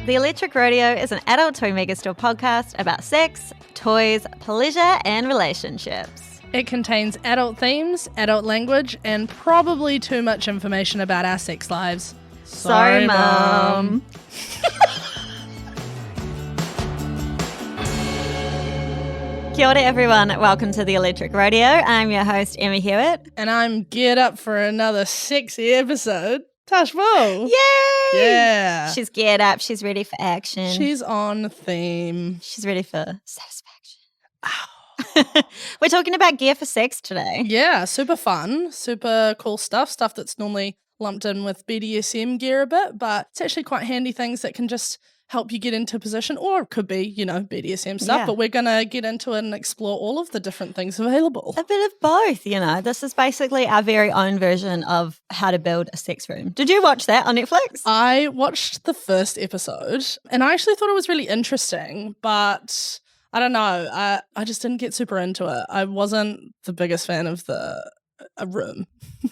The Electric Rodeo is an adult toy megastore podcast about sex, toys, pleasure, and relationships. It contains adult themes, adult language, and probably too much information about our sex lives. Sorry, Mum. Kia ora, everyone. Welcome to the Electric Rodeo. I'm your host, Emma Hewitt. And I'm geared up for another sexy episode. Tash Whoo! Yay! Yeah. She's geared up. She's ready for action. She's on theme. She's ready for satisfaction. We're talking about gear for sex today. Yeah, super fun, super cool stuff that's normally lumped in with BDSM gear a bit, but it's actually quite handy things that can just help you get into position, or it could be, BDSM stuff, Yeah. but we're going to get into it and explore all of the different things available. A bit of both, This is basically our very own version of how to build a sex room. Did you watch that on Netflix? I watched the first episode and I actually thought it was really interesting, but I don't know. I just didn't get super into it. I wasn't the biggest fan of the room.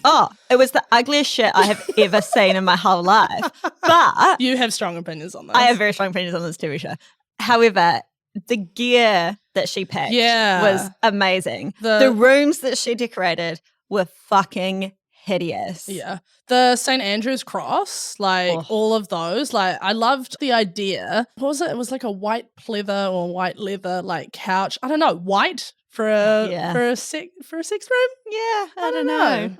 Oh, it was the ugliest shit I have ever seen in my whole life. But you have strong opinions on this. I have very strong opinions on this TV show. However, the gear that she picked was amazing. The rooms that she decorated were fucking hideous. Yeah. The St. Andrew's cross, all of those, I loved the idea. What was it? It was like a white pleather or white leather couch. I don't know, white for a sex room? Yeah, I don't know.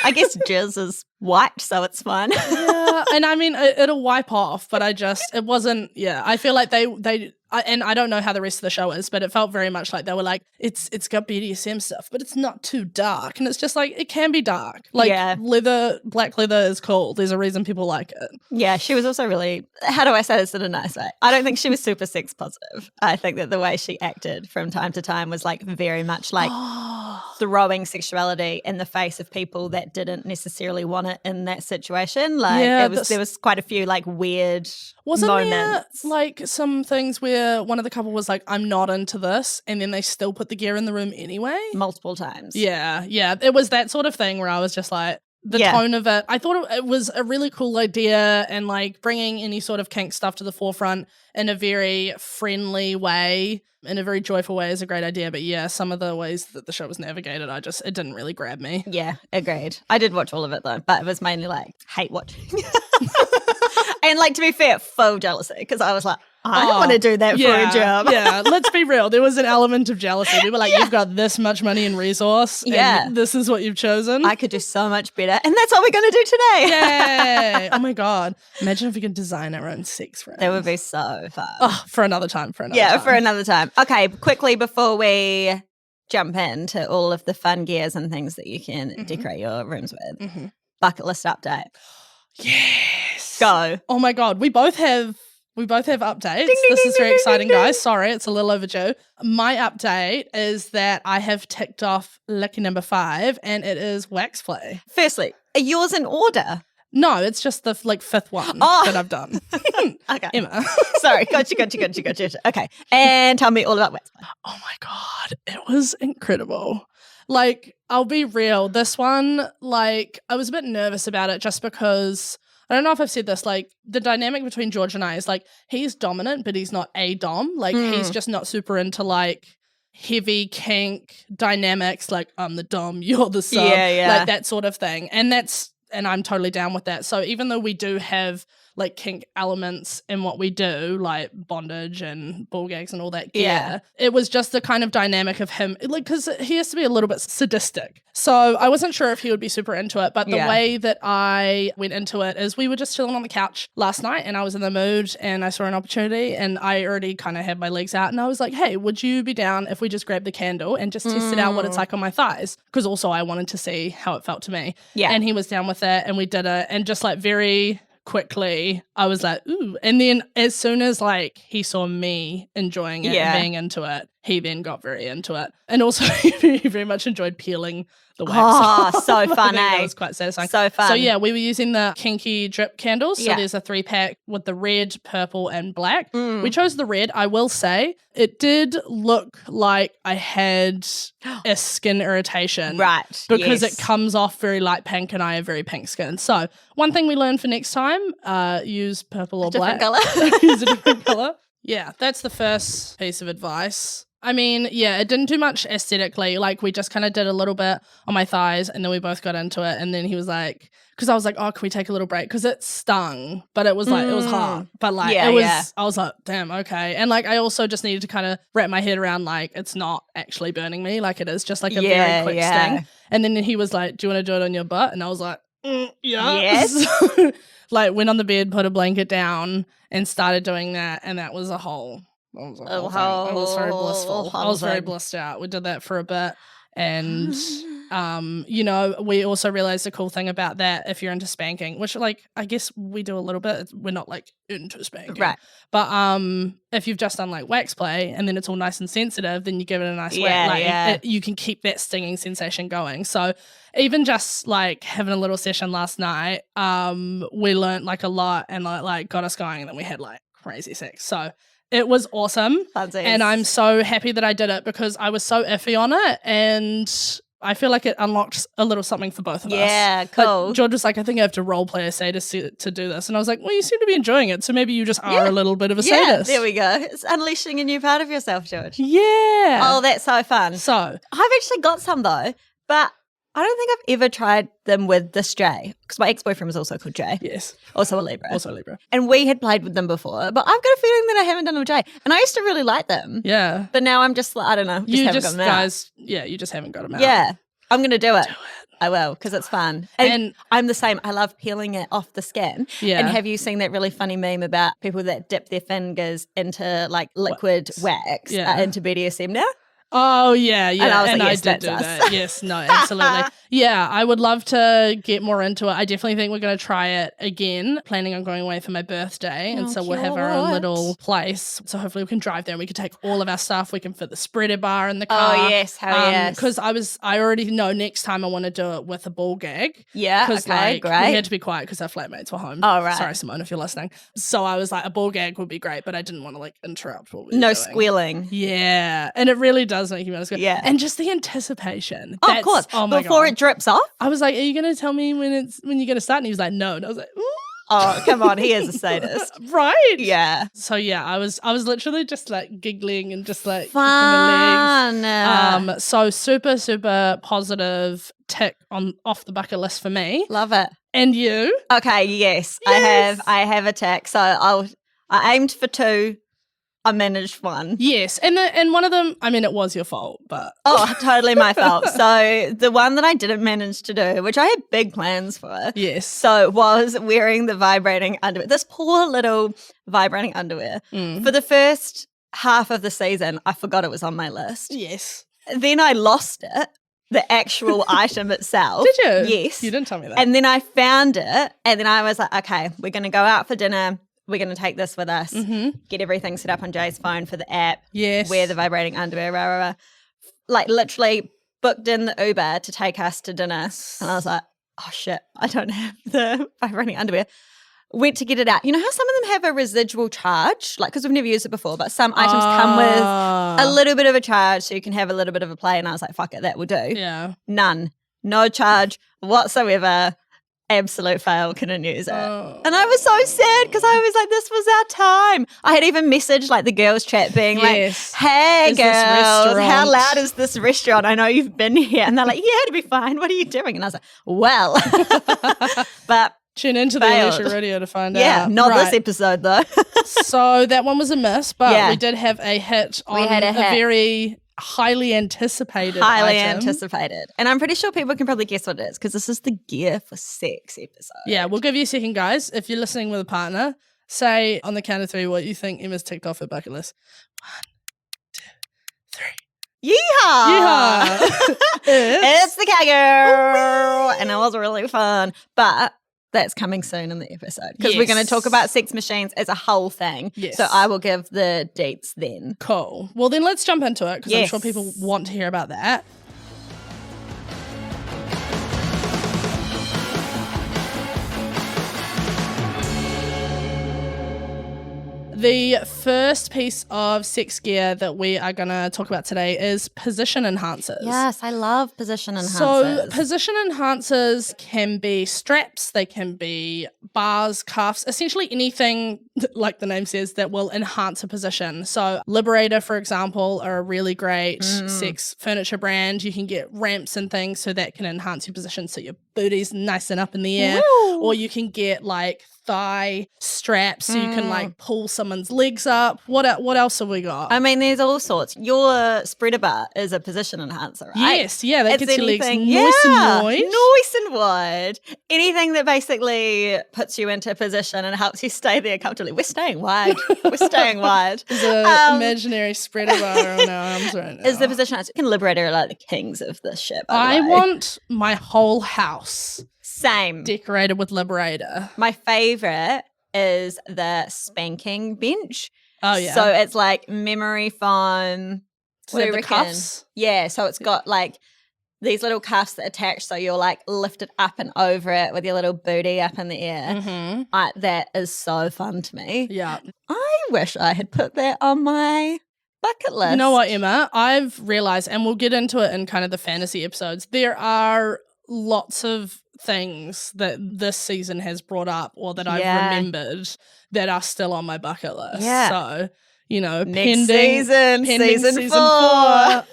I guess jizz is white, so it's fine. Yeah, and I mean, it'll wipe off, but it wasn't, I feel like and I don't know how the rest of the show is, but it felt very much like they were like, it's got BDSM stuff, but it's not too dark. And it's just like, it can be dark. Black leather is cool. There's a reason people like it. Yeah, she was also really, how do I say this in a nice way? I don't think she was super sex positive. I think that the way she acted from time to time was very much throwing sexuality in the face of people that didn't necessarily want it in that situation. There was quite a few weird moments. Wasn't there some things where one of the couple was like, I'm not into this, and then they still put the gear in the room anyway? Multiple times. Yeah. It was that sort of thing where I was just like, the tone of it, I thought it was a really cool idea, and bringing any sort of kink stuff to the forefront in a very friendly way, in a very joyful way, is a great idea. But some of the ways that the show was navigated, it didn't really grab me. Yeah, agreed. I did watch all of it though, but it was mainly hate watching. And to be fair, faux jealousy, because I was like, I don't want to do that for a job. Yeah, let's be real. There was an element of jealousy. We were like, you've got this much money and resource, and this is what you've chosen. I could do so much better, and that's what we're going to do today. Yay! Oh my God. Imagine if we could design our own sex rooms. That would be so fun. Oh, for another time. For another time. Okay, quickly before we jump into all of the fun gears and things that you can decorate your rooms with. Bucket list update. Yes. Go. Oh my God. We both have updates. This is very exciting, guys. Sorry, it's a little overdue. My update is that I have ticked off lucky number 5, and it is wax play. Firstly, are yours in order? No, it's just the fifth one that I've done. Okay. Emma. Sorry, gotcha. Okay, and tell me all about wax play. Oh my God, it was incredible. I'll be real. This one, I was a bit nervous about it just because, I don't know if I've said this, the dynamic between George and I is he's dominant, but he's not a dom. He's just not super into heavy kink dynamics, I'm the dom, you're the sub, that sort of thing. And I'm totally down with that. So even though we do have kink elements in what we do, bondage and ball gags and all that gear, it was just the kind of dynamic of him, because he has to be a little bit sadistic. So I wasn't sure if he would be super into it, but the way that I went into it is we were just chilling on the couch last night, and I was in the mood, and I saw an opportunity, and I already kind of had my legs out, and I was like, hey, would you be down if we just grab the candle and just test it out what it's like on my thighs? Because also I wanted to see how it felt to me. Yeah. And he was down with it, and we did it, and just very quickly I was like, ooh. And then as soon as he saw me enjoying it and being into it, he then got very into it. And also he very much enjoyed peeling the wax. Oh, so fun, That eh? was quite satisfying. So fun. So yeah, we were using the kinky drip candles. So Yeah. there's a 3-pack with the red, purple, and black. Mm. We chose the red. I will say it did look like I had a skin irritation. Right. Because yes. it comes off very light pink and I have very pink skin. So one thing we learned for next time, use purple or different black. colour. Use a different colour. Yeah, that's the first piece of advice. I mean, yeah, it didn't do much aesthetically. Like, we just kind of did a little bit on my thighs and then we both got into it. And then he was like, because I was like, oh, can we take a little break? Because it stung, but it was like, it was hot. But like, Yeah, it was, yeah. I was like, damn, okay. And like, I also just needed to kind of wrap my head around, like, it's not actually burning me. Like, it is just like a very quick sting. And then he was like, do you want to do it on your butt? And I was like, yeah. Yes. So, like, went on the bed, put a blanket down and started doing that. And that was a whole... That was a whole thing. I was very blissful. I was very blissed out. We did that for a bit. And, you know, we also realized the cool thing about that, if you're into spanking, which, like, I guess we do a little bit. We're not, like, into spanking. Right. But if you've just done, like, wax play and then it's all nice and sensitive, then you give it a nice whack. Like, you can keep that stinging sensation going. So even just, like, having a little session last night, we learnt, like, a lot and, like, got us going. And then we had, like, crazy sex. So it was awesome. Funsies. And I'm so happy that I did it because I was so iffy on it. And I feel like it unlocked a little something for both of us. Yeah, cool. Like, George was like, I think I have to role play a sadist to do this. And I was like, well, you seem to be enjoying it. So maybe you just are a little bit of a sadist. There we go. It's unleashing a new part of yourself, George. Yeah. Oh, that's so fun. So I've actually got some though, but I don't think I've ever tried them with this Jay, because my ex-boyfriend was also called Jay. yes. Also a Libra. Also Libra. And we had played with them before, but I've got a feeling that I haven't done it with Jay. And I used to really like them. Yeah. But now I'm just like, I don't know. You haven't just, got them out. guys, yeah, you just haven't got them out. Yeah. I'm going to do it. I will, because it's fun. And I'm the same. I love peeling it off the skin. Yeah. And have you seen that really funny meme about people that dip their fingers into like liquid wax into BDSM now? Oh, yeah, yeah. And I was like, I yes, did that's do us. that. Yes, no, absolutely. Yeah, I would love to get more into it. I definitely think we're going to try it again. Planning on going away for my birthday. And so we'll have our own little place. So hopefully we can drive there and we can take all of our stuff. We can fit the spreader bar in the car. Oh, yes. Hell yes. Because I already know next time I want to do it with a ball gag. Yeah, Because okay, like, great. we had to be quiet because our flatmates were home. Oh, right. Sorry, Simone, if you're listening. So I was like, a ball gag would be great, but I didn't want to like interrupt what we were No doing. squealing. Yeah, and it really does make you want to squeal. Yeah. And just the anticipation. Oh, of course. Oh my Before God. it drips off. I was like, are you going to tell me when you're going to start? And he was like, no. And I was like, ooh. Oh, come on. He is a sadist. Right? Yeah. So yeah, I was literally just like giggling and just like kicking my Fun. legs. So super, super positive tick off the bucket list for me. Love it. And you? Okay, yes. Yes. I have a tick. So I aimed for 2. I managed 1. Yes. And one of them, I mean, it was your fault, but Oh, totally my fault. So the one that I didn't manage to do, which I had big plans for, yes. so was wearing the vibrating underwear. This poor little vibrating underwear. For the first half of the season, I forgot it was on my list. Yes. Then I lost it, the actual item itself. Did you? Yes. You didn't tell me that. And then I found it, and then I was like, okay, we're going to go out for dinner. We're going to take this with us, get everything set up on Jay's phone for the app, yes. wear the vibrating underwear, rah, rah, rah. Like literally booked in the Uber to take us to dinner. And I was like, oh shit, I don't have the vibrating underwear. Went to get it out. You know how some of them have a residual charge? Like, because we've never used it before, but some items come with a little bit of a charge so you can have a little bit of a play. And I was like, fuck it, that will do. Yeah. None. No charge whatsoever. Absolute fail, couldn't use it. Oh. And I was so sad because I was like, this was our time. I had even messaged like the girls chat being Yes. like, hey Is this girls, how restaurant- loud is this restaurant? I know you've been here. And they're like, yeah, it'll be fine. What are you doing? And I was like, well. But Tune into the failed. Electric Rodeo to find out. yeah, not Right. this episode though. So that one was a miss, but Yeah. we did have a hit on had a a hit. very highly anticipated Highly item. anticipated. And I'm pretty sure people can probably guess what it is because this is the Gear for Sex episode. Yeah, we'll give you a second, guys. If you're listening with a partner, say on the count of 3 what you think Emma's ticked off her bucket list. 1, 2, 3. Yeehaw! Yeehaw! It's the Cowgirl! And it was really fun. But That's coming soon in the episode because we're going to talk about sex machines as a whole thing. Yes. So I will give the deets then. Cool. Well, then let's jump into it because I'm sure people want to hear about that. The first piece of sex gear that we are going to talk about today is position enhancers. Yes, I love position enhancers. So position enhancers can be straps, they can be bars, cuffs, essentially anything, like the name says, that will enhance a position. So Liberator, for example, are a really great sex furniture brand. You can get ramps and things so that can enhance your position so your booty's nice and up in the air. Woo. Or you can get like thigh straps so you can like pull someone's legs up. What else have we got? I mean, there's all sorts. Your spreader bar is a position enhancer, right? Yes, yeah, that gets your legs nice and wide. Nice and wide. Anything that basically puts you into position and helps you stay there comfortably. We're staying wide. We're staying wide. There's an imaginary spreader bar on our arms right now. Is the position enhancer. You can Liberator like the kings of this shit, by the way. want my whole house Same. decorated with Liberator. My favorite is the spanking bench. Oh, yeah. So it's like memory foam. So they have the cuffs? Yeah. So it's got like these little cuffs that attach so you're like lifted up and over it with your little booty up in the air. Mm-hmm. That is so fun to me. Yeah. I wish I had put that on my bucket list. You know what, Emma? I've realised, and we'll get into it in kind of the fantasy episodes, there are lots of things that this season has brought up or that I've remembered that are still on my bucket list. Yeah. So, you know, Next pending season 4,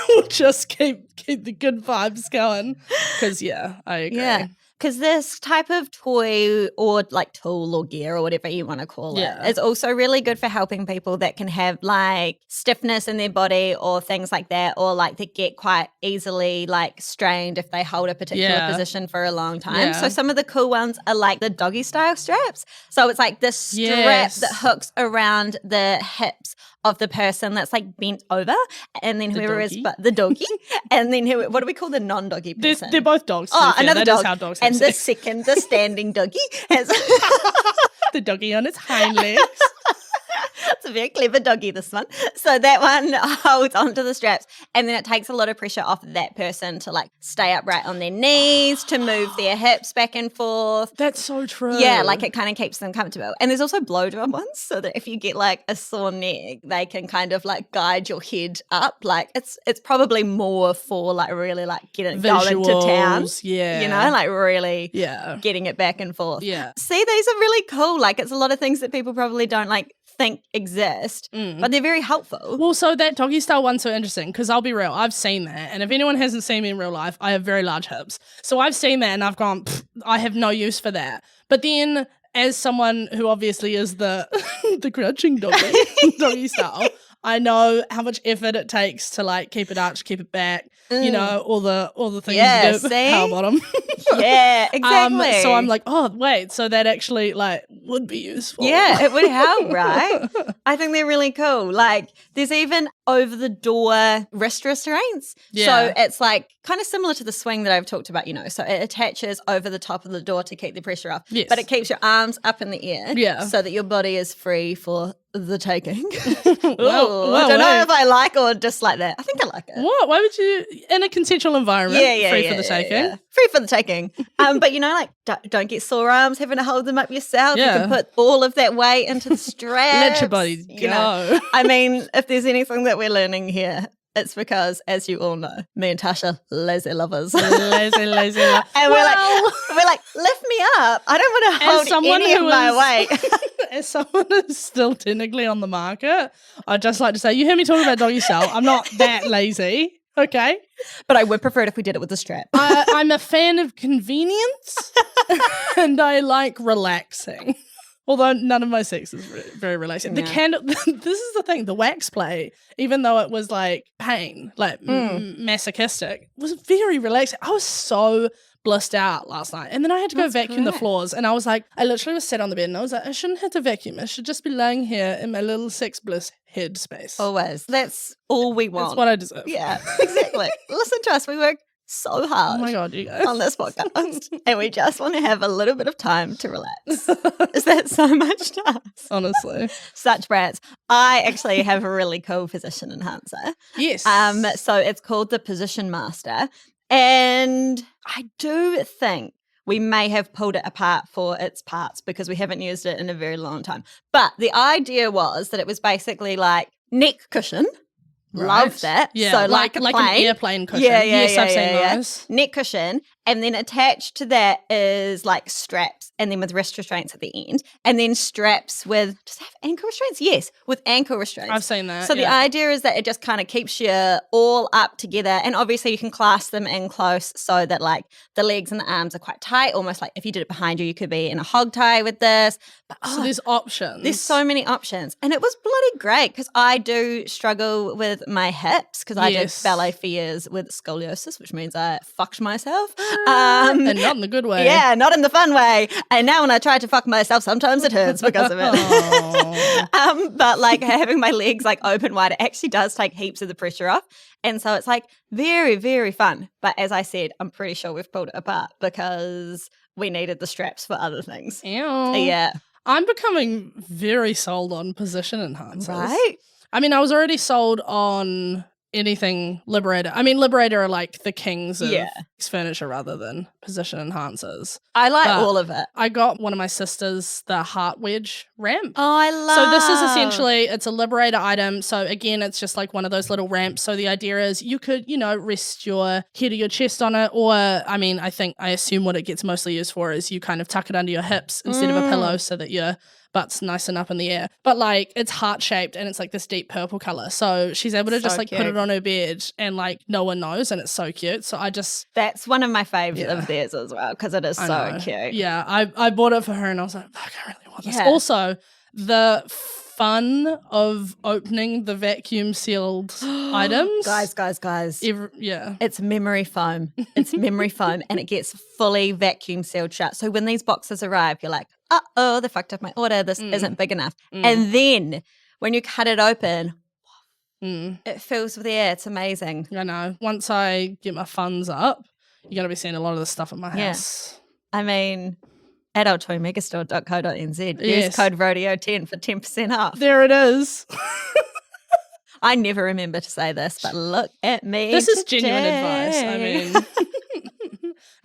we'll just keep the good vibes going. Because, yeah, I agree. Yeah. Because this type of toy or like tool or gear or whatever you want to call it is also really good for helping people that can have like stiffness in their body or things like that, or like they get quite easily like strained if they hold a particular position for a long time. Yeah. So some of the cool ones are like the doggy style straps. So it's like this strap that hooks around the hips of the person that's like bent over, and then whoever is the doggy, and then what do we call the non-doggy person? They're both dogs. Oh, another dog. Is how dogs have and sex. the second, the standing doggy, has the doggy on its hind legs. It's a very clever doggy, this one. So that one holds onto the straps, and then it takes a lot of pressure off that person to like stay upright on their knees, to move their hips back and forth. That's so true. Yeah, like it kind of keeps them comfortable. And there's also blow drum ones, so that if you get like a sore neck, they can kind of like guide your head up. Like it's probably more for like really like going to town. Yeah. You know, like really getting it back and forth. Yeah. See, these are really cool. Like it's a lot of things that people probably don't like think exist, but they're very helpful. Well, so that doggy style one's so interesting because I'll be real, I've seen that, and if anyone hasn't seen me in real life, I have very large hips. So I've seen that and I've gone, I have no use for that. But then as someone who obviously is the the crouching doggy style, I know how much effort it takes to like keep it arched, keep it back, you know, all the things you do. Power bottom. Yeah, exactly. So I'm like, oh wait, so that actually like would be useful. Yeah, it would help, right? I think they're really cool. Like there's even over the door wrist restraints. Yeah. So it's like kind of similar to the swing that I've talked about, you know. So it attaches over the top of the door to keep the pressure off. Yes. But it keeps your arms up in the air. Yeah. So that your body is free for the taking. Well, I don't know if I like or dislike that. I think I like it. What? Why would you, in a consensual environment, free for the taking? Yeah. Free for the taking. But, you know, like, don't get sore arms having to hold them up yourself. Yeah. You can put all of that weight into the straps. Let your body go. You know? I mean, if there's anything that we're learning here, it's because, as you all know, me and Tasha, lazy lovers. lazy lovers. And we're like, lift me up. I don't want to hold any of my weight. As someone who's still technically on the market, I'd just like to say, you hear me talking about doggy style. I'm not that lazy, okay? But I would prefer it if we did it with a strap. I'm a fan of convenience and I like relaxing. Although none of my sex is very relaxing. No. The candle, this is the thing, the wax play, even though it was like pain, like masochistic, was very relaxing. I was so blissed out last night. And then I had to go vacuum the floors. And I was like, I literally was sat on the bed and I was like, I shouldn't have to vacuum. I should just be lying here in my little sex bliss head space. Always. That's all we want. That's what I deserve. Yeah, exactly. Listen to us. We work so hard. Oh my God, you guys. On this podcast. And we just want to have a little bit of time to relax. Is that so much time? Honestly. Such brats. I actually have a really cool position enhancer. Yes. So it's called the Position Master. And I do think we may have pulled it apart for its parts because we haven't used it in a very long time. But the idea was that it was basically like neck cushion. Right. Love that. Yeah, so like a like plane. an airplane cushion. Yeah, yes, I've seen those. Neck cushion. And then attached to that is like straps and then with wrist restraints at the end. And then straps with, does it have ankle restraints? Yes, with ankle restraints. I've seen that. So the idea is that it just kind of keeps you all up together. And obviously you can clasp them in close so that like the legs and the arms are quite tight. Almost like if you did it behind you, you could be in a hog tie with this. But, so there's options. There's so many options. And it was bloody great because I do struggle with my hips because I did ballet for years with scoliosis, which means I fucked myself. And not in the good way. Yeah, not in the fun way. And now when I try to fuck myself, sometimes it hurts because of it. But like having my legs like open wide, it actually does take heaps of the pressure off. And so it's like very, very fun. But as I said, I'm pretty sure we've pulled it apart because we needed the straps for other things. Ew. Yeah. I'm becoming very sold on position enhancers. Right? I mean, I was already sold on anything Liberator. I mean, Liberator are like the kings of furniture rather than position enhancers. I like all of it. I got one of my sisters the heart wedge ramp. Oh, I love. So this is essentially, it's a Liberator item. So again, it's just like one of those little ramps. So the idea is you could, you know, rest your head or your chest on it. Or, I mean, I assume what it gets mostly used for is you kind of tuck it under your hips instead of a pillow so that your butt's nice and up in the air. But like it's heart-shaped and it's like this deep purple color. So she's able to just like put it on her bed and like no one knows and it's so cute. So I just... That's one of my faves of theirs as well because it is so cute. Yeah, I bought it for her and I was like, fuck, I really want this. Also, the fun of opening the vacuum sealed items. Guys. Yeah. It's memory foam. It's memory foam and it gets fully vacuum sealed shut. So when these boxes arrive, you're like, uh-oh, they fucked up my order. This isn't big enough. And then when you cut it open, it fills with air. It's amazing. I know. Once I get my funds up, you're going to be seeing a lot of this stuff at my house. I mean, adulttoymegastore.co.nz. Use code rodeo10 for 10% off. There it is. I never remember to say this, but look at me. This is genuine advice. I mean,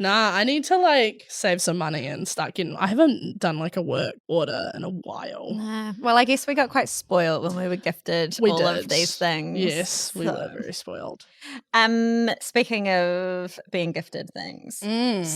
I need to like save some money and start getting. I haven't done like a work order in a while. Well, I guess we got quite spoiled when we were gifted of these things. Yes, we were very spoiled. Speaking of being gifted things,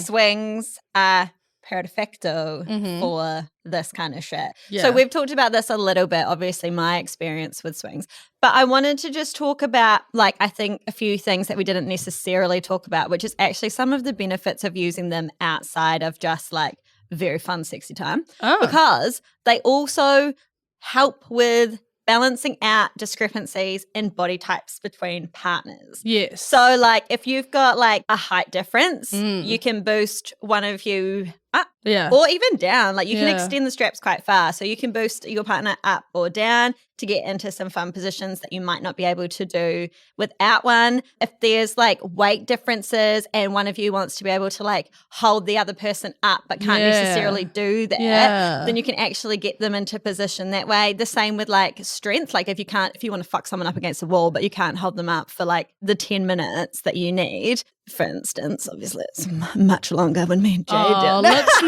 swings are perfecto for this kind of shit. Yeah. So we've talked about this a little bit, obviously my experience with swings, but I wanted to just talk about like I think a few things that we didn't necessarily talk about, which is actually some of the benefits of using them outside of just like very fun sexy time because they also help with balancing out discrepancies in body types between partners. Yes. So like if you've got like a height difference, you can boost one of you up or even down. Like you can extend the straps quite far. So you can boost your partner up or down to get into some fun positions that you might not be able to do without one. If there's like weight differences and one of you wants to be able to like hold the other person up but can't necessarily do that, then you can actually get them into position that way. The same with like strength. Like if you want to fuck someone up against the wall but you can't hold them up for like the 10 minutes that you need, for instance, obviously it's much longer when me and Jay did. Let's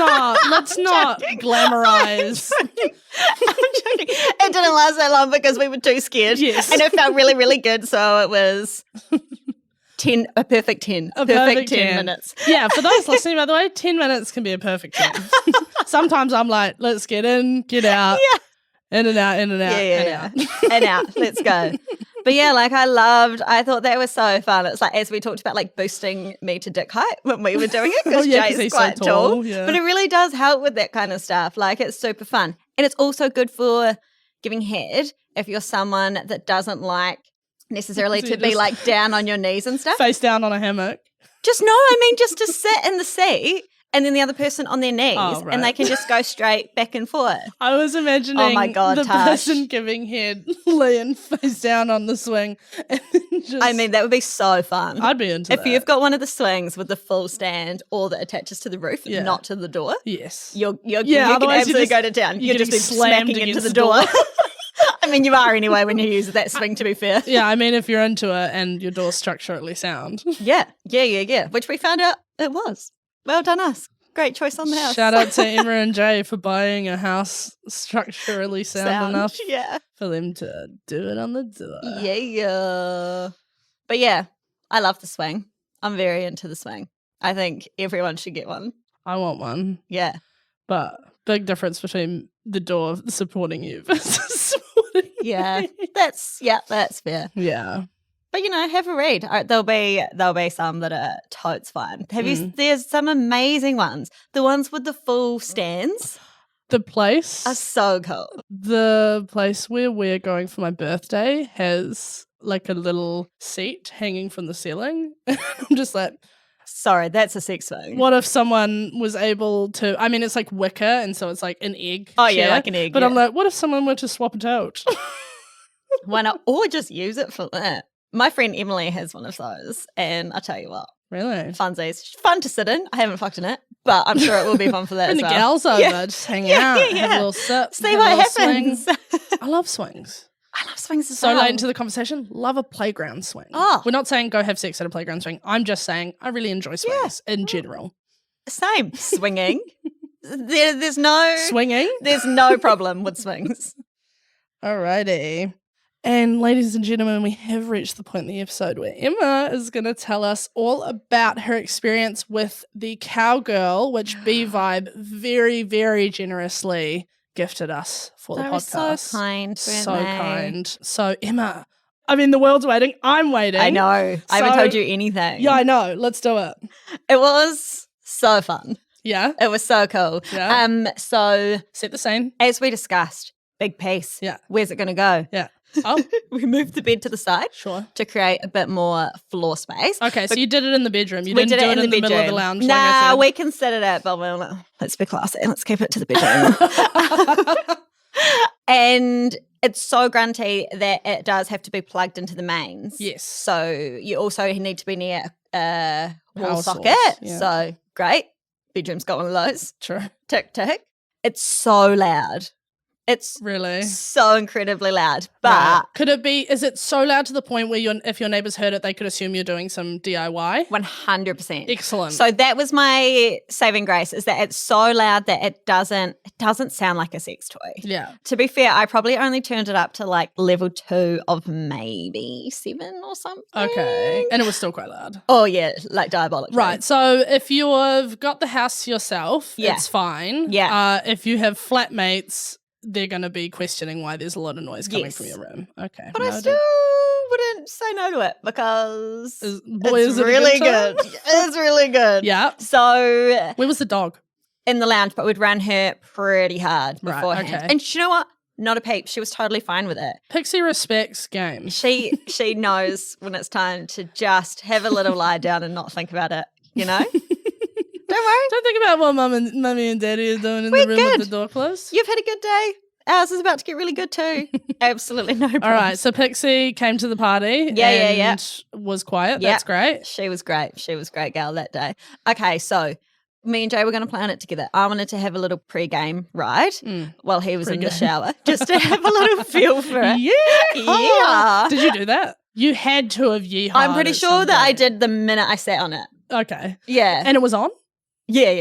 not glamorize. I'm joking. It didn't last that long because we were too scared. Yes. And it felt really, really good. So it was a perfect 10. A perfect 10 minutes. Yeah, for those listening, by the way, 10 minutes can be a perfect 10. Sometimes I'm like, let's get in, get out. Yeah. In and out, in and out, and out. Let's go. But yeah, like I thought that was so fun. It's like, as we talked about, like boosting me to dick height when we were doing it because Jay's quite so tall. Yeah. But it really does help with that kind of stuff. Like it's super fun. And it's also good for giving head if you're someone that doesn't like necessarily to be like down on your knees and stuff. Face down on a hammock. Just to sit in the seat and then the other person on their knees, right. and they can just go straight back and forth. I was imagining Oh my God, the Tash. person giving head laying face down on the swing. And then just, I mean, that would be so fun. I'd be into if that. you've got one of the swings with the full stand or that attaches to the roof, not to the door. Yes. You can absolutely go to town. You're just smacking into the door. I mean, you are anyway when you use that swing, to be fair. Yeah, I mean, if you're into it and your door's structurally sound. Yeah. Which we found out it was. Well done us. Great choice on the house. Shout out to Emma and Jay for buying a house structurally sound enough for them to do it on the door. Yeah. But yeah, I love the swing. I'm very into the swing. I think everyone should get one. I want one. Yeah. But big difference between the door supporting you versus supporting me. That's fair. Yeah. But have a read. There'll be some that are totes fun. There's some amazing ones. The ones with the full stands. The place are so cool. The place where we're going for my birthday has like a little seat hanging from the ceiling. I'm just like, sorry, that's a sex swing. What if someone was able to, I mean, it's like wicker, and so it's like an egg. Oh, chair, yeah, like an egg. But I'm like, what if someone were to swap it out? Why not? Or just use it for that. My friend Emily has one of those, and I tell you what. Really? Funsies. Fun to sit in. I haven't fucked in it, but I'm sure it will be fun for that as and well. the gals over, just hang out, have a little sip, see what happens. I love swings. I love swings as well. So late into the conversation, love a playground swing. Oh. We're not saying go have sex at a playground swing. I'm just saying I really enjoy swings in general. Same. Swinging. There's no... Swinging? There's no problem with swings. Alrighty. And ladies and gentlemen, we have reached the point in the episode where Emma is going to tell us all about her experience with the cowgirl, which B-Vibe very, very generously gifted us for the podcast. So kind. So kind. So Emma, I mean, the world's waiting. I'm waiting. I know. I haven't told you anything. Yeah, I know. Let's do it. It was so fun. Yeah. It was so cool. Yeah. So set the scene. As we discussed, big piece. Yeah. Where's it going to go? Yeah. Oh, we moved the bed to the side, to create a bit more floor space. Okay, so you did it in the bedroom. You didn't do it in the middle of the lounge. Nah, we considered it, but let's be classy. Let's keep it to the bedroom. And it's so grunty that it does have to be plugged into the mains. Yes. So you also need to be near a wall Power socket. source, yeah. So great. Bedroom's got one of those. True. Tick, tick. It's so loud. It's really so incredibly loud. But right. Could it be, is it so loud to the point where if your neighbours heard it, they could assume you're doing some DIY? 100%. Excellent. So that was my saving grace, is that it's so loud that it doesn't sound like a sex toy. Yeah. To be fair, I probably only turned it up to like level 2 of maybe 7 or something. Okay. And it was still quite loud. Oh yeah, like diabolical. Right. So if you've got the house to yourself, it's fine. Yeah. If you have flatmates, they're going to be questioning why there's a lot of noise coming from your room. Okay. But I still wouldn't say no to it because it's really good. It's really good. Yeah. So where was the dog? In the lounge, but we'd run her pretty hard beforehand. Okay. And you know what? Not a peep. She was totally fine with it. Pixie respects game. She knows when it's time to just have a little lie down and not think about it, you know? Don't worry. Don't think about what mummy and daddy are doing in the room with the door closed. You've had a good day. Ours is about to get really good too. Absolutely no problem. All right, so Pixie came to the party and was quiet. That's great. She was great. She was a great gal that day. Okay, so me and Jay were going to plan it together. I wanted to have a little pre-game ride while he was in the shower just to have a little feel for it. Yeah. Did you do that? You had to have yeehaw. I'm pretty sure that I did the minute I sat on it. Okay. Yeah. And it was on? Yeah.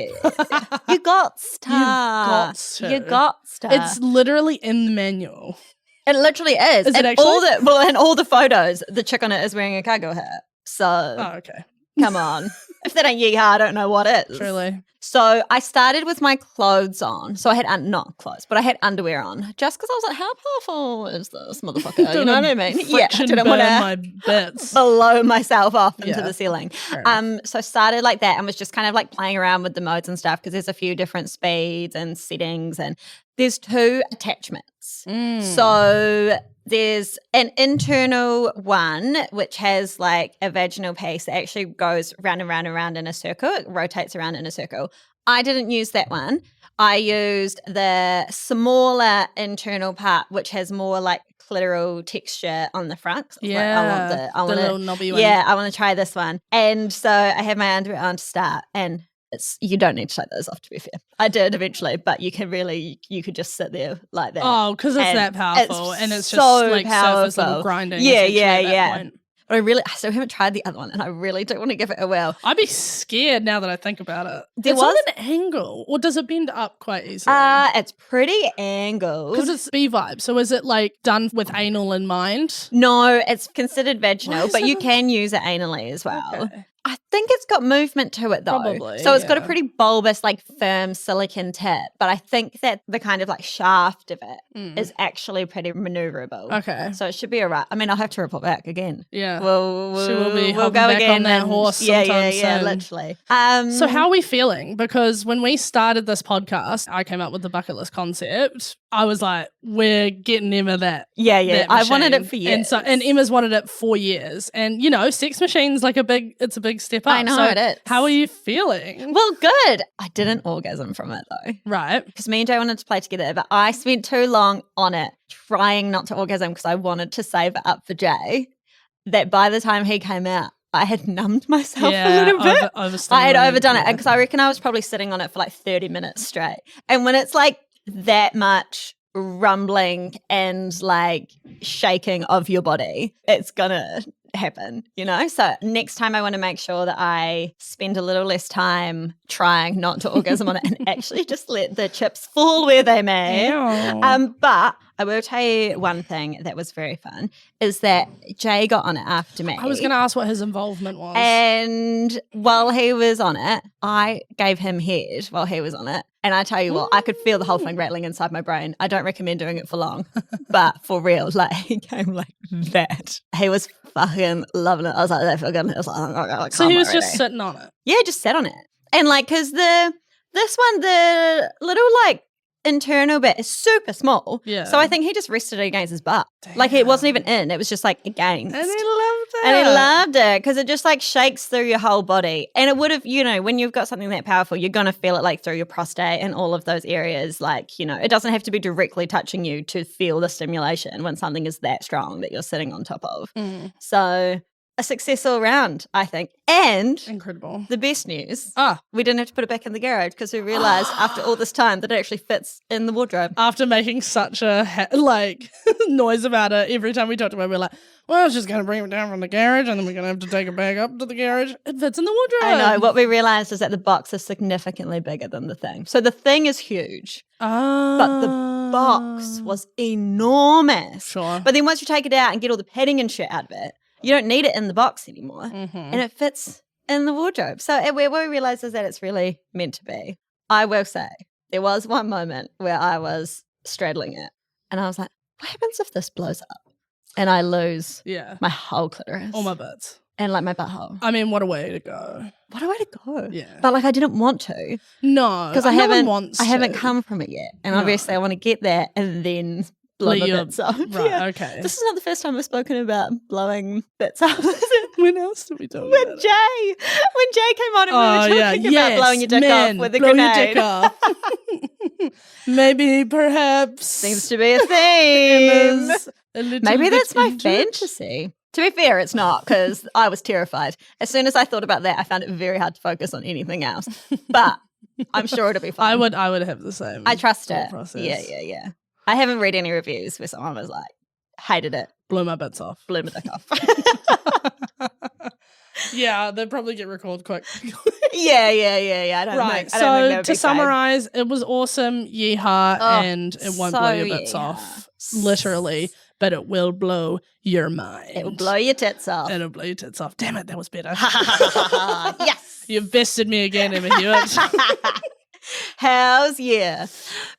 You got to. You got to. It's literally in the manual. It literally is. Is it actually? In all the photos, the chick on it is wearing a cargo hat. So, okay. Come on. If that ain't yeehaw, I don't know what is. Truly. So I started with my clothes on. So I had, not clothes, but I had underwear on. Just because I was like, how powerful is this motherfucker? You know what I mean? Yeah. I didn't want my bits. Blow myself off into the ceiling. So I started like that and was just kind of like playing around with the modes and stuff because there's a few different speeds and settings and there's 2 attachments. So there's an internal one which has like a vaginal piece that actually goes round and round and round in a circle. It rotates around in a circle. I didn't use that one. I used the smaller internal part, which has more like clitoral texture on the front. Yeah, I want the little knobby one. Yeah, I want to try this one. And so I had my underwear on to start, and you don't need to take those off, to be fair. I did eventually, but you could just sit there like that. Oh, because it's And that powerful, and it's so just like powerful. surface level grinding. Yeah, essentially yeah, at that yeah. point. But I still haven't tried the other one, and I really don't want to give it a whirl. I'd be scared now that I think about it. There It's was- on an angle, or does it bend up quite easily? It's pretty angled. Because it's B-vibe, so is it like done with anal in mind? No, it's considered vaginal, is but it you on- can use it anally as well. Okay. I think it's got movement to it though. Probably, So it's got a yeah. pretty bulbous, like firm silicon tip, but I think that the kind of like shaft of it is actually pretty maneuverable. Okay. So it should be all right. I mean, I'll have to report back again. Yeah. We'll be we'll hopping go back again on that and- horse Yeah, sometime soon. literally. So how are we feeling? Because when we started this podcast, I came up with the bucket list concept. I was like, we're getting Emma that. Yeah. that I wanted machine. it for years. And Emma's wanted it for years. And sex machine's like it's a big step up. I know, So it is. how are you feeling? Well, good. I didn't orgasm from it though. Right. Because me and Jay wanted to play together, but I spent too long on it trying not to orgasm because I wanted to save it up for Jay, that by the time he came out, I had numbed myself a little bit. I had overdone it because I reckon I was probably sitting on it for like 30 minutes straight. And when it's like that much rumbling and like shaking of your body, it's gonna happen, So next time I want to make sure that I spend a little less time trying not to orgasm on it and actually just let the chips fall where they may. But I will tell you one thing that was very fun is that Jay got on it after me. I was going to ask what his involvement was. And while he was on it, I gave him head while he was on it. And I tell you what, I could feel the whole thing rattling inside my brain. I don't recommend doing it for long, but for real, like he came like that. He was fucking loving it. I was like, I feel good. I was like, oh God, so he was just sitting on it. Yeah, just sat on it. And like, because the little like internal bit is super small. Yeah. So I think he just rested it against his butt. Like it wasn't even in. It was just like against. And he loved it. And he loved it because it just like shakes through your whole body. And it would have, when you've got something that powerful, you're going to feel it like through your prostate and all of those areas. Like, it doesn't have to be directly touching you to feel the stimulation when something is that strong that you're sitting on top of. So a success all round, I think. And incredible. The best news, we didn't have to put it back in the garage because we realised after all this time that it actually fits in the wardrobe. After making such a noise about it every time we talked about it, we're like, well, I was just going to bring it down from the garage and then we're going to have to take it back up to the garage. It fits in the wardrobe. I know. What we realised is that the box is significantly bigger than the thing. So the thing is huge, but the box was enormous. Sure. But then once you take it out and get all the padding and shit out of it, you don't need it in the box anymore. And it fits in the wardrobe. So what we realised is that it's really meant to be. I will say, there was one moment where I was straddling it and I was like, what happens if this blows up? And I lose my whole clitoris. All my butts. And like my butthole. I mean, what a way to go. What a way to go. Yeah. But like I didn't want to. No. Because I haven't to. come from it yet. And obviously I want to get there and then blow my bits off. Right, okay. This is not the first time I've spoken about blowing bits off. When else did we talk about When Jay came on and we were talking about blowing your dick off with a grenade. Your dick off. Maybe, perhaps. Seems to be a theme. Maybe that's my into fantasy. To be fair, it's not because I was terrified. As soon as I thought about that, I found it very hard to focus on anything else. But I'm sure it'll be fun. I would have the same. I trust it. Process. Yeah. I haven't read any reviews where someone was like, hated it. Blew my bits off. Blew my dick off. Yeah, they'd probably get recalled quick. Yeah. I don't think that would to be summarize, it was awesome, yeehaw, and it won't blow your bits off, literally, but it will blow your mind. It will blow your tits off. It'll blow your tits off. Damn it, that was better. Yes. You've bested me again, Emma Hewitt. Hells yeah.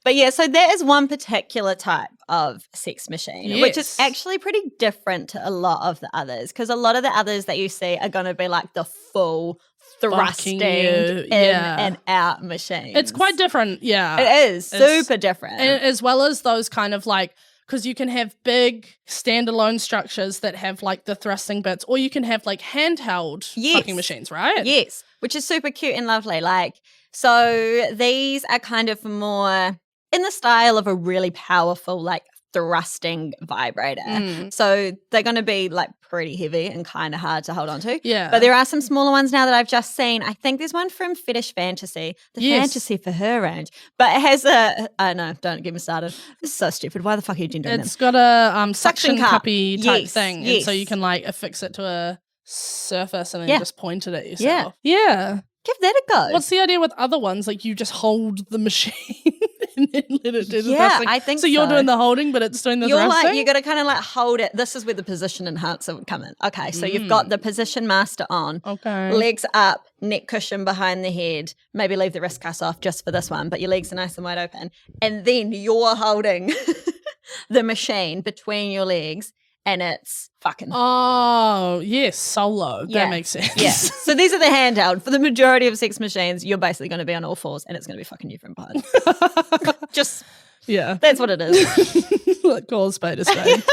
But yeah, so there is one particular type of sex machine, which is actually pretty different to a lot of the others, because a lot of the others that you see are going to be like the full thrusting in and out machines. It's quite different, yeah. It is super different. And as well as those kind of like, because you can have big standalone structures that have like the thrusting bits, or you can have like handheld fucking machines, right? Yes, which is super cute and lovely. Like So these are kind of more in the style of a really powerful, like thrusting vibrator. So they're going to be like pretty heavy and kind of hard to hold on to. Yeah. But there are some smaller ones now that I've just seen. I think there's one from Fetish Fantasy, the Fantasy for Her range. But it has no, don't get me started. It's so stupid. Why the fuck are you gendering them? It's got a suction cup. cuppy type thing. Yes. And so you can like affix it to a surface and then just point it at yourself. Yeah. Give that a go. What's the idea with other ones? Like you just hold the machine and then let it do the Yeah, thrusting. I think so. You're doing the holding, but it's doing the thrusting? You got to kind of like hold it. This is where the position enhancer would come in. Okay, so you've got the position master on. Okay. Legs up, neck cushion behind the head. Maybe leave the wrist cuffs off just for this one, but your legs are nice and wide open. And then you're holding the machine between your legs. And it's fucking. Oh, yes, solo. That makes sense. Yeah. So these are the handheld. For the majority of sex machines, you're basically going to be on all fours and it's going to be fucking you from behind. Just, that's what it is. Like call a spade a spade.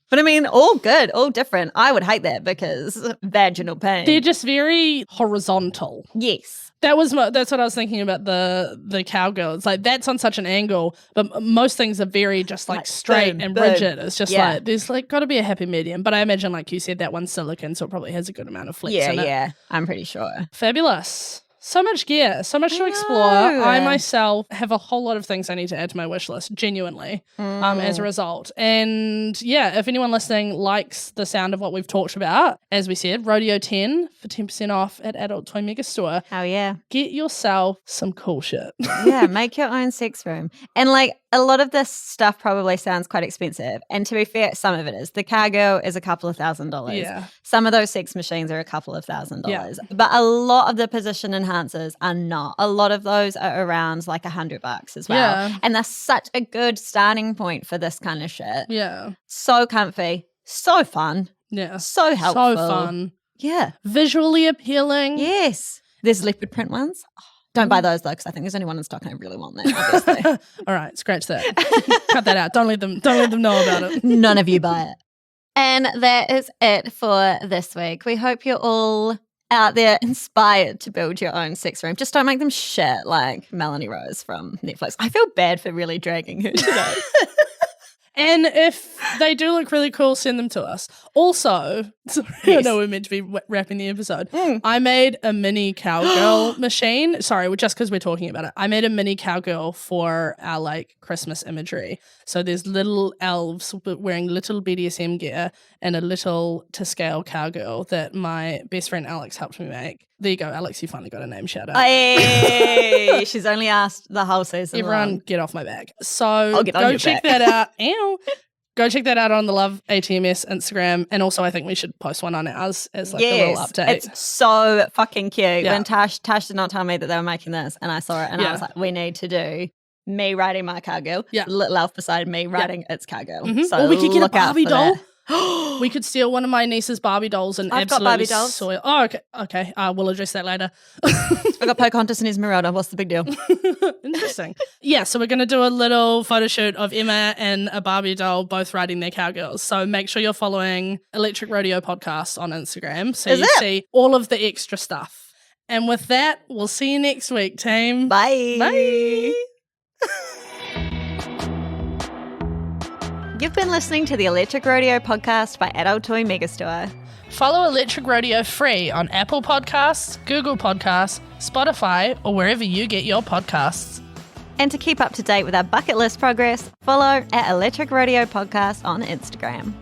But I mean, all good, all different. I would hate that because vaginal pain. They're just very horizontal. Yes. That's what I was thinking about the cowgirl. It's like that's on such an angle, but most things are very just like straight and rigid. It's just like there's like got to be a happy medium. But I imagine, like you said, that one's silicone, so it probably has a good amount of flex in it. Yeah, I'm pretty sure. Fabulous. So much gear, so much to explore. I myself have a whole lot of things I need to add to my wish list, genuinely, as a result. And yeah, if anyone listening likes the sound of what we've talked about, as we said, Rodeo 10 for 10% off at Adult Toy Megastore. Hell yeah. Get yourself some cool shit. Yeah, make your own sex room. And like a lot of this stuff probably sounds quite expensive. And to be fair, some of it is. The cargo is a couple of $1,000s. Yeah. Some of those sex machines are a couple of $1,000s. Yeah. But a lot of the position enhancers are not. A lot of those are around like $100 as well. Yeah. And that's such a good starting point for this kind of shit. Yeah. So comfy. So fun. Yeah. So helpful. So fun. Yeah. Visually appealing. Yes. There's leopard print ones. Don't buy those though, because I think there's only one in stock and I really want that, obviously. All right, scratch that. Cut that out. Don't let them know about it. None of you buy it. And that is it for this week. We hope you're all out there inspired to build your own sex room. Just don't make them shit like Melanie Rose from Netflix. I feel bad for really dragging her today. And if they do look really cool, send them to us. Also, sorry, I know we're meant to be wrapping the episode. I made a mini cowgirl machine. Sorry, just because we're talking about it. I made a mini cowgirl for our like Christmas imagery. So there's little elves wearing little BDSM gear and a little to scale cowgirl that my best friend Alex helped me make. There you go, Alex. You finally got a name shout out. Hey, she's only asked the whole season. Everyone, get off my back. So go check that out. Ow. Go check that out on the Love ATMS Instagram. And also, I think we should post one on ours as like a little update. It's so fucking cute. Yeah. When Tash did not tell me that they were making this, and I saw it, and I was like, we need to do me riding my cowgirl, little elf beside me riding its cowgirl. So or we could get a look out Barbie for doll. that. We could steal one of my niece's Barbie dolls and I've got absolutely Barbie dolls. soil. Oh, okay. We'll address that later. I've got Pocahontas and Esmeralda. What's the big deal? Interesting. Yeah, so we're going to do a little photo shoot of Emma and a Barbie doll both riding their cowgirls. So make sure you're following Electric Rodeo Podcast on Instagram so you see all of the extra stuff. And with that, we'll see you next week, team. Bye. Bye. You've been listening to the Electric Rodeo podcast by Adult Toy Megastore. Follow Electric Rodeo free on Apple Podcasts, Google Podcasts, Spotify, or wherever you get your podcasts. And to keep up to date with our bucket list progress, follow at Electric Rodeo Podcast on Instagram.